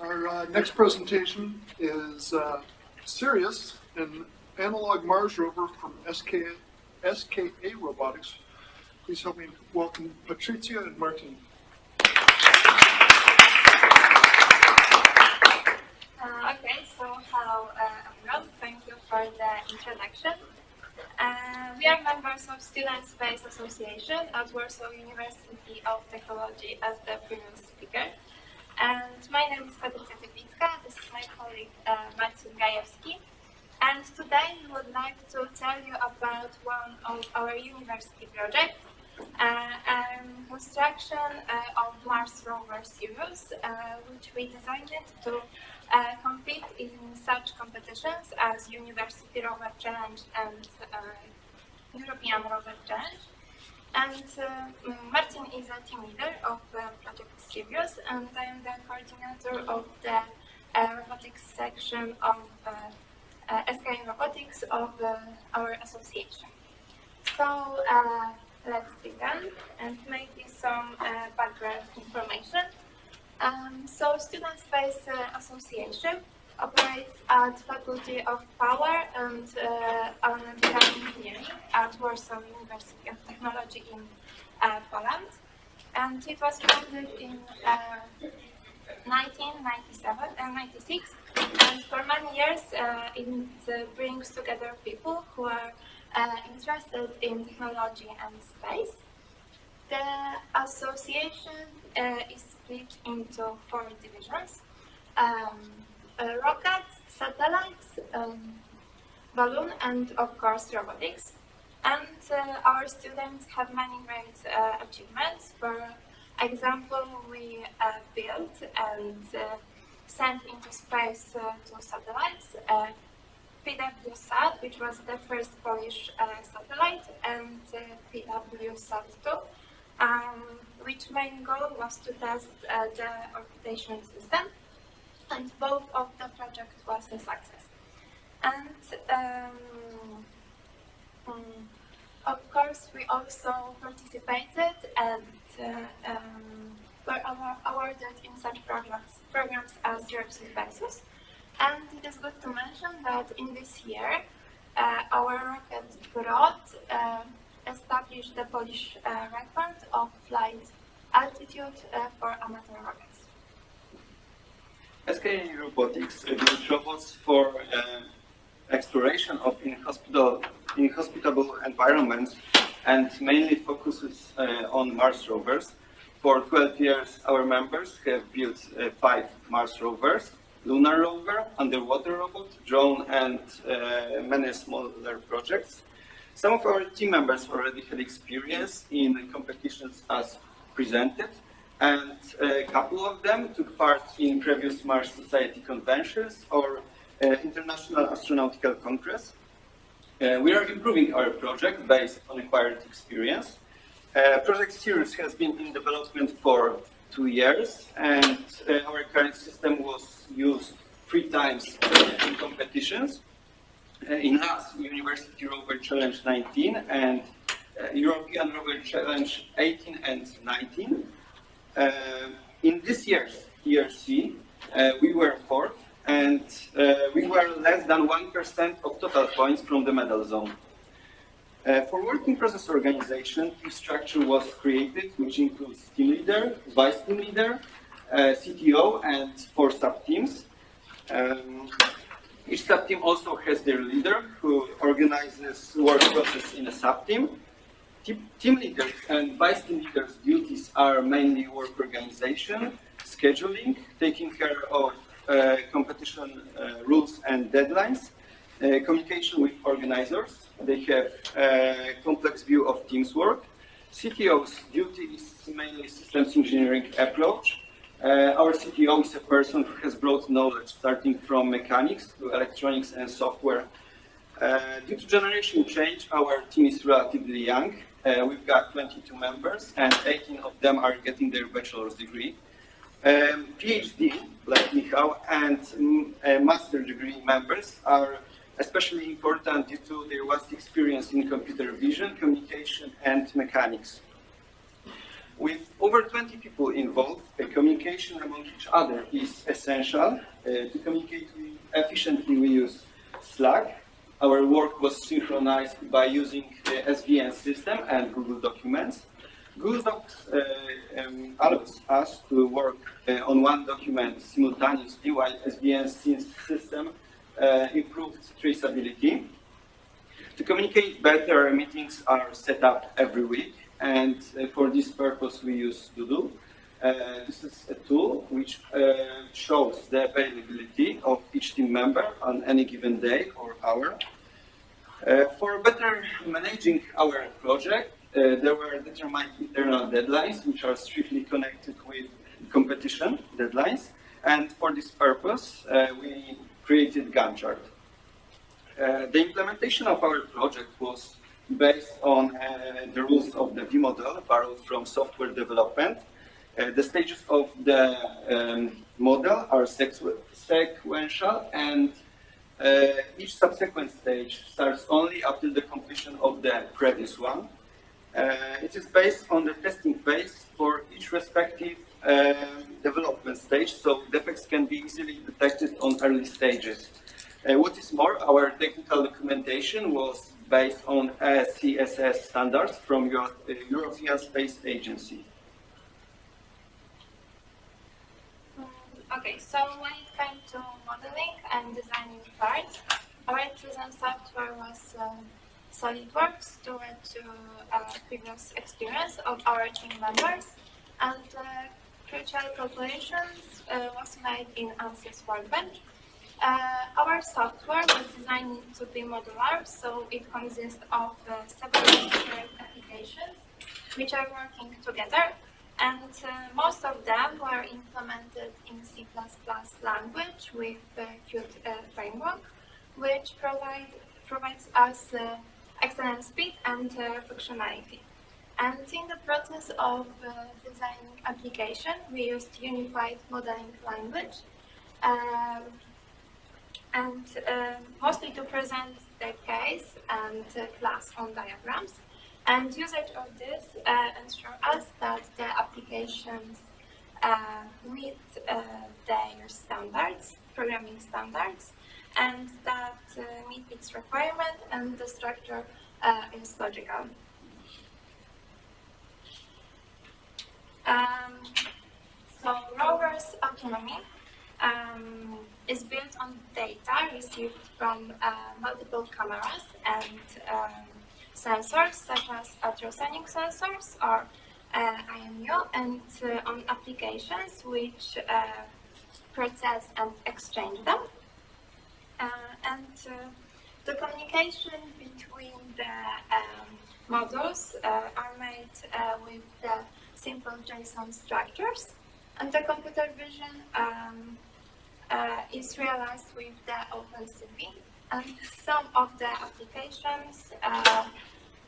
Our next presentation is Sirius, an analog Mars rover from SKA Robotics. Please help me welcome Patrycja and Marcin. Okay, so hello everyone, thank you for the introduction. We are members of Student Space Association at Warsaw University of Technology as the previous speaker. And my name is Patrycja Cieplicka, this is my colleague Marcin Gajewski. And today we would like to tell you about one of our university projects, construction of Mars Rover Sirius, which we designed to compete in such competitions as University Rover Challenge and European Rover Challenge. And Marcin is a team leader of Project Sirius, and I am the coordinator of the robotics section of SKA Robotics of our association. So let's begin, and maybe some background information. So Student Space Association operates at Faculty of Power and Aeronautical Engineering at Warsaw University of Technology in Poland. And it was founded in 1997 and 96. And for many years, it brings together people who are interested in technology and space. The association is split into 4 divisions: rockets, satellites, balloon, and of course robotics. And our students have many great achievements. For example, we built and sent into space 2 satellites, PWSat, which was the first Polish satellite, and PWSat-2, which main goal was to test the orbitation system, and both of the project was a success. And of course, we also participated and were awarded in such programs as Europe's Versus. And it is good to mention that in this year, our rocket brought established the Polish record of flight altitude for amateur rockets. SKA Robotics builds robots for exploration of inhospitable environments and mainly focuses on Mars rovers. For 12 years, our members have built 5 Mars rovers: lunar rover, underwater robot, drone, and many smaller projects. Some of our team members already had experience in competitions as presented, and a couple of them took part in previous Mars Society conventions or International Astronautical Congress. We are improving our project based on acquired experience. Project Sirius has been in development for 2 years, and our current system was used 3 times in competitions. In last University Rover Challenge 19 and European Rover Challenge 18 and 19. In this year's ERC, we were 4th, and we were less than 1% of total points from the medal zone. For working process organization, team structure was created, which includes team leader, vice team leader, CTO, and 4 sub-teams. Each sub-team also has their leader, who organizes work process in a sub-team. Team leaders and vice team leaders' duties are mainly work organization, scheduling, taking care of competition rules and deadlines, communication with organizers. They have a complex view of team's work. CTO's duty is mainly systems engineering approach. Our CTO is a person who has broad knowledge starting from mechanics to electronics and software. Due to generation change, our team is relatively young. We've got 22 members, and 18 of them are getting their bachelor's degree. PhD, like Michał, and master degree members are especially important due to their vast experience in computer vision, communication, and mechanics. With over 20 people involved, the communication among each other is essential. To communicate efficiently, we use Slack. Our work was synchronized by using the SVN system and Google Documents. Google Docs allows us to work on one document simultaneously, while SVN system improved traceability. To communicate better, meetings are set up every week, and for this purpose we use Doodle. This is a tool which shows the availability of each team member on any given day or hour. For better managing our project, there were determined internal deadlines which are strictly connected with competition deadlines, and for this purpose we created Gantt chart. The implementation of our project was based on the rules of the V model borrowed from software development. The stages of the model are sequential, and each subsequent stage starts only after the completion of the previous one. It is based on the testing phase for each respective development stage, so defects can be easily detected on early stages. What is more, our technical documentation was based on CSS standards from European Space Agency. Okay, so when it came to modeling and designing parts, our chosen software was SolidWorks due to previous experience of our team members, and crucial calculations was made in ANSYS Workbench. Our software was designed to be modular, so it consists of several different applications which are working together, and most of them were implemented in C++ language with the Qt framework, which provides us excellent speed and functionality. And in the process of designing application, we used unified modeling language, and mostly to present the case and class on diagrams. And usage of this ensure us that the applications meet their standards, programming standards, and that meet its requirement, and the structure is logical. So Rover's Autonomy is built on data received from multiple cameras and sensors such as ultrasonic sensors or IMU, and on applications which process and exchange them. The communication between the modules are made with the simple JSON structures, and the computer vision is realized with the OpenCV, and some of the applications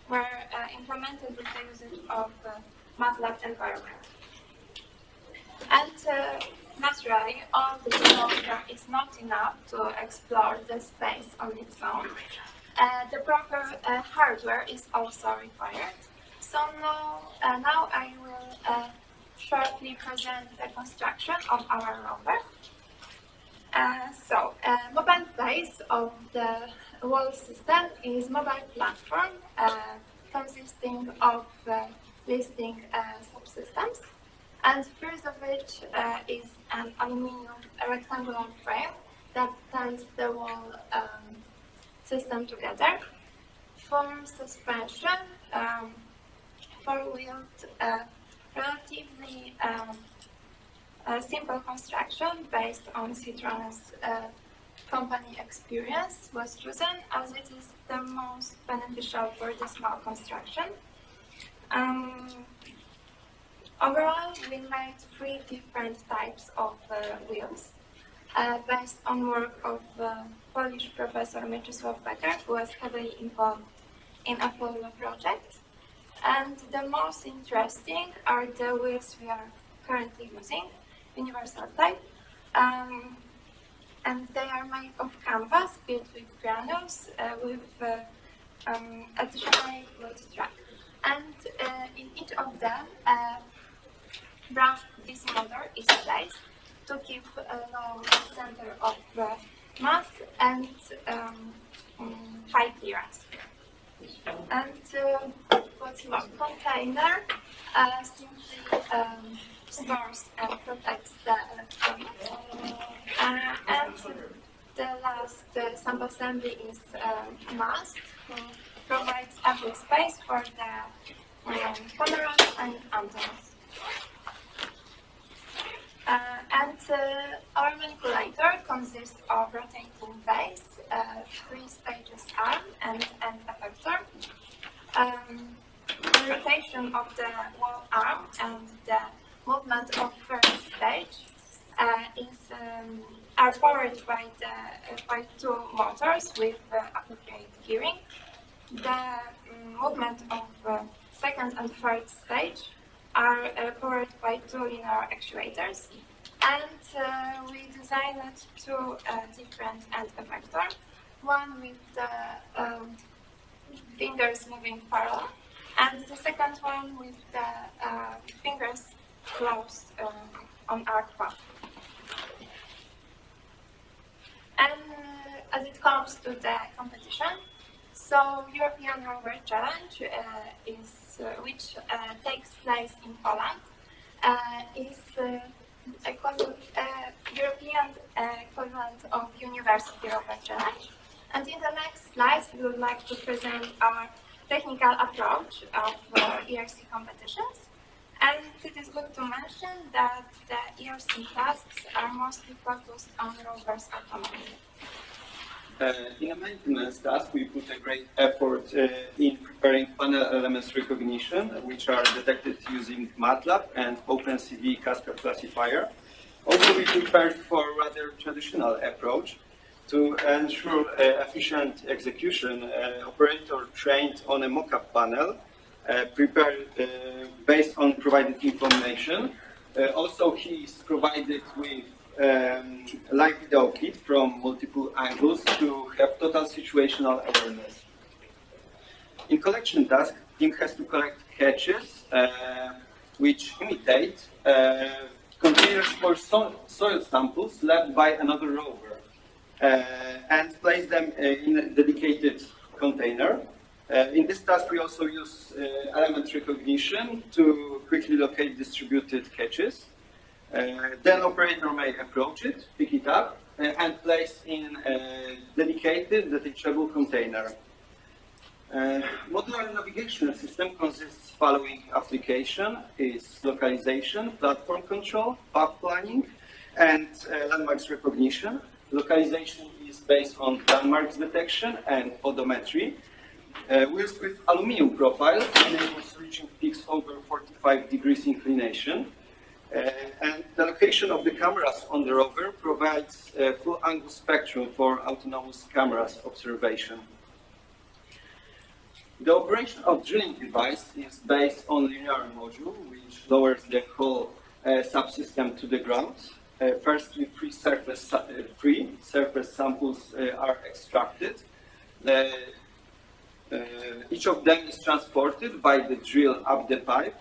were implemented with the usage of MATLAB environment. And naturally, all the software is not enough to explore the space on its own. The proper hardware is also required. So now I will shortly present the construction of our rover. Mobile base of the whole system is mobile platform consisting of listing subsystems, and first of which is an aluminum rectangular frame that ties the whole system together. For suspension, four-wheeled, relatively simple construction based on Citroen's company experience was chosen, as it is the most beneficial for the small construction. Overall, we made 3 different types of wheels based on work of Polish professor Mieczysław Becker, who was heavily involved in Apollo project. And the most interesting are the wheels we are currently using, universal type, and they are made of canvas filled with granules with additional wood track. And in each of them, branch DC motor is placed to keep low center of mass and high clearance. And what's more, container simply stores and protects the electronics. And the last sub-assembly is mast, who provides ample space for the cameras and antennas. Our manipulator consists of rotating base, 3 stages arm, and an effector. The rotation of the wall arm and the movement of first stage are powered by 2 motors with appropriate gearing. The movement of second and third stage are powered by 2 linear actuators, and we designed 2 different end effectors. One with the fingers moving parallel, and the second one with the fingers closed on arc path. And as it comes to the competition, so European Rover Challenge which takes place in Poland, is European equivalent of University Rover Challenge. And in the next slides, we would like to present our technical approach of ERC competitions. And it is good to mention that the ERC tasks are mostly focused on Rover's autonomy. In a maintenance task, we put a great effort in preparing panel elements recognition, which are detected using MATLAB and OpenCV Cascade classifier. Also, we prepared for a rather traditional approach to ensure efficient execution. Operator trained on a mock-up panel, prepared based on provided information. Also, he is provided with live video feed from multiple angles to have total situational awareness. In collection task, team has to collect catches which imitate containers for soil samples left by another rover and place them in a dedicated container. In this task, we also use element recognition to quickly locate distributed catches. Then operator may approach it, pick it up, and place in a dedicated detachable container. Modular navigation system consists following application: is localization, platform control, path planning, and landmarks recognition. Localization is based on landmarks detection and odometry. Wheels with aluminum profile enables reaching peaks over 45 degrees inclination. And the location of the cameras on the rover provides a full angle spectrum for autonomous cameras observation. The operation of drilling device is based on linear module, which lowers the whole subsystem to the ground. Firstly, free surface samples are extracted. Each of them is transported by the drill up the pipe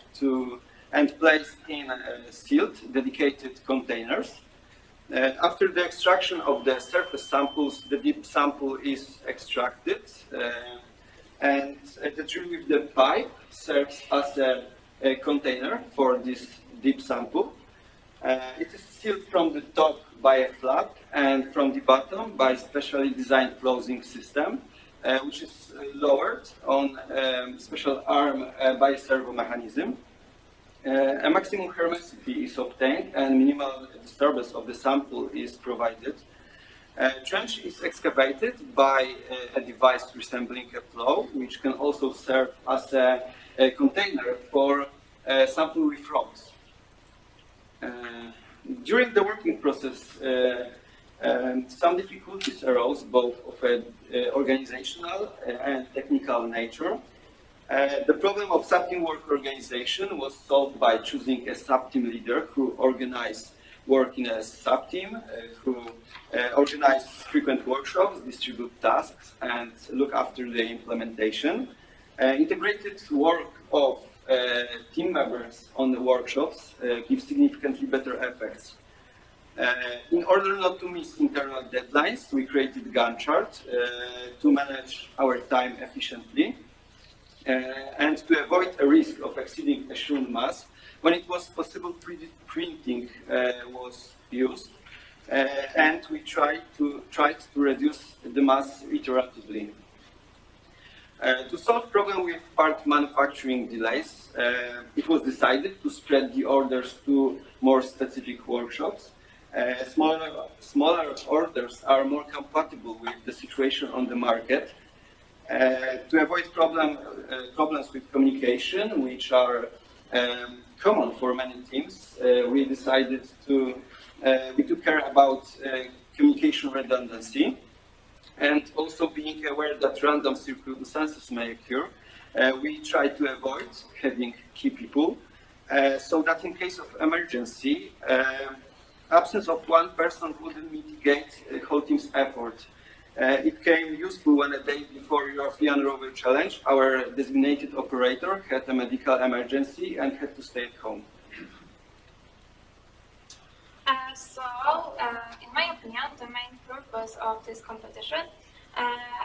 and placed in sealed, dedicated containers. After the extraction of the surface samples, the deep sample is extracted, and the drill with the pipe serves as a container for this deep sample. It is sealed from the top by a flap and from the bottom by a specially designed closing system, which is lowered on a special arm by a servo mechanism. A maximum hermeticity is obtained and minimal disturbance of the sample is provided. A trench is excavated by a device resembling a plow, which can also serve as a container for a sample with rocks. During the working process, some difficulties arose, both of an organizational and technical nature. The problem of sub-teamwork organization was solved by choosing a sub-team leader who organized work in a sub-team, who organize frequent workshops, distribute tasks, and look after the implementation. Integrated work of team members on the workshops give significantly better effects. In order not to miss internal deadlines, we created Gantt chart to manage our time efficiently and to avoid a risk of exceeding assumed mass. When it was possible, 3D printing was used, and we tried to reduce the mass iteratively. To solve problem with part manufacturing delays, it was decided to spread the orders to more specific workshops. Smaller orders are more compatible with the situation on the market. To avoid problems with communication, which are common for many teams, we decided we took care about communication redundancy. And also being aware that random circumstances may occur, we try to avoid having key people, so that in case of emergency, absence of one person wouldn't mitigate the whole team's effort. It came useful when a day before European Rover Challenge, our designated operator had a medical emergency and had to stay at home. In my opinion, the main purpose of this competition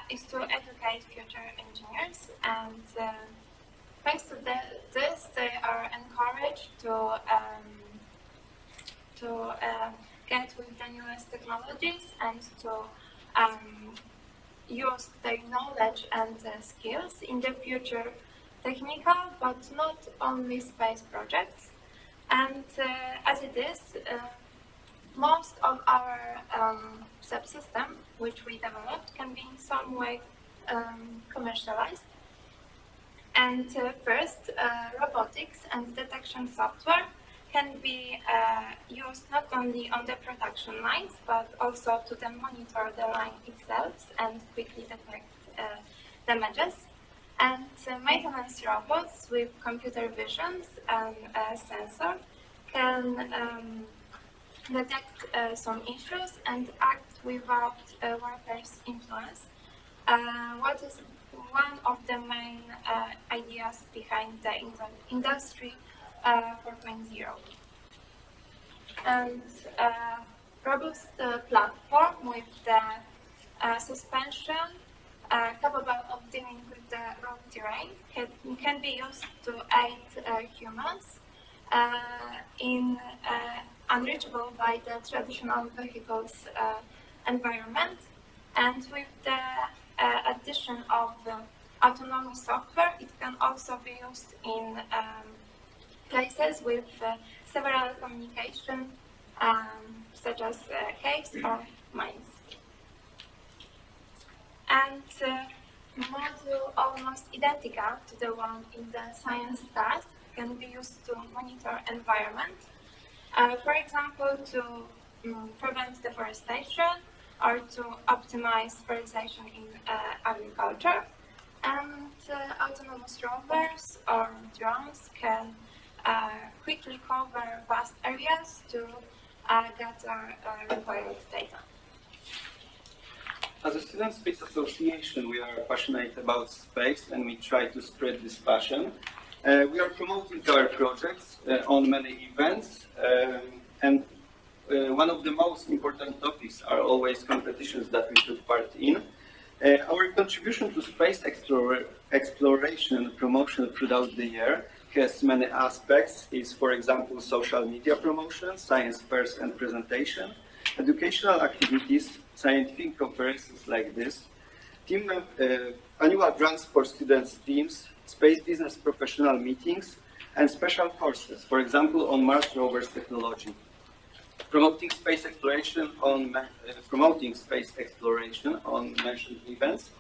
is to educate future engineers, and thanks to this, they are encouraged to get with the newest technologies and to use their knowledge and skills in the future technical, but not only space projects. And as it is, most of our subsystem, which we developed, can be in some way commercialized. And first, robotics and detection software can be used not only on the production lines, but also to then monitor the line itself and quickly detect damages. And maintenance robots with computer visions and sensor can detect some issues and act without workers' influence. What is one of the main ideas behind the Industry 4.0. And robust platform with the suspension capable of dealing with the road terrain can be used to aid humans in unreachable by the traditional vehicles environment. And with the addition of autonomy software, it can also be used in places with several communication, such as caves or mines. And module almost identical to the one in the science task can be used to monitor environment. For example, to prevent deforestation or to optimize fertilization in agriculture. And autonomous rovers or drones can quickly cover vast areas to gather required data. As a Student Space Association, we are passionate about space and we try to spread this passion. We are promoting our projects on many events, and one of the most important topics are always competitions that we took part in. Our contribution to space exploration and promotion throughout the year has many aspects. It's, for example, social media promotion, science fairs and presentation, educational activities, scientific conferences like this, annual grants for students' teams, space business professional meetings, and special courses, for example, on Mars Rover's technology. Promoting space exploration on mentioned events.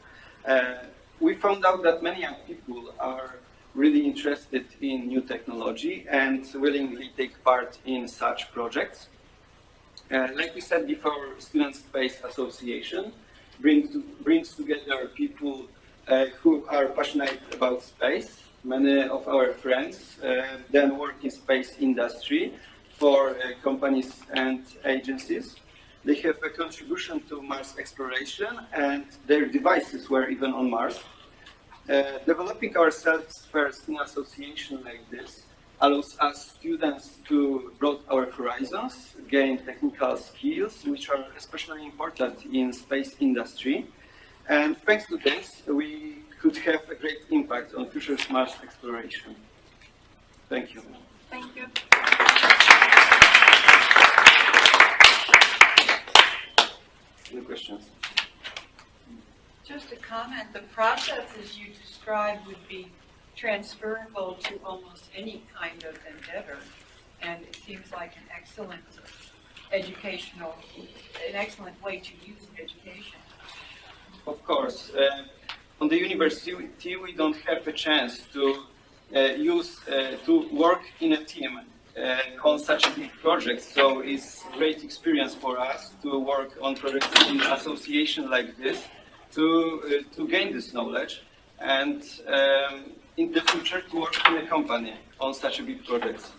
We found out that many young people are really interested in new technology and willingly take part in such projects. Like we said before, Student Space Association brings together people who are passionate about space. Many of our friends then work in space industry for companies and agencies. They have a contribution to Mars exploration and their devices were even on Mars. Developing ourselves first in association like this allows us students to broaden our horizons, gain technical skills, which are especially important in space industry. And thanks to this, we could have a great impact on future Mars exploration. Thank you. Thank you. Any questions? Just a comment, the processes you described would be transferable to almost any kind of endeavor, and it seems like an excellent way to use education. Of course. On the university, we don't have a chance to to work in a team on such a big project. So it's a great experience for us to work on projects in association like this, to gain this knowledge, and in the future to work in a company on such a big project.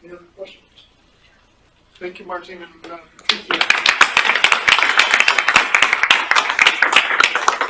Any other questions? Thank you, Marcin and Patrycja.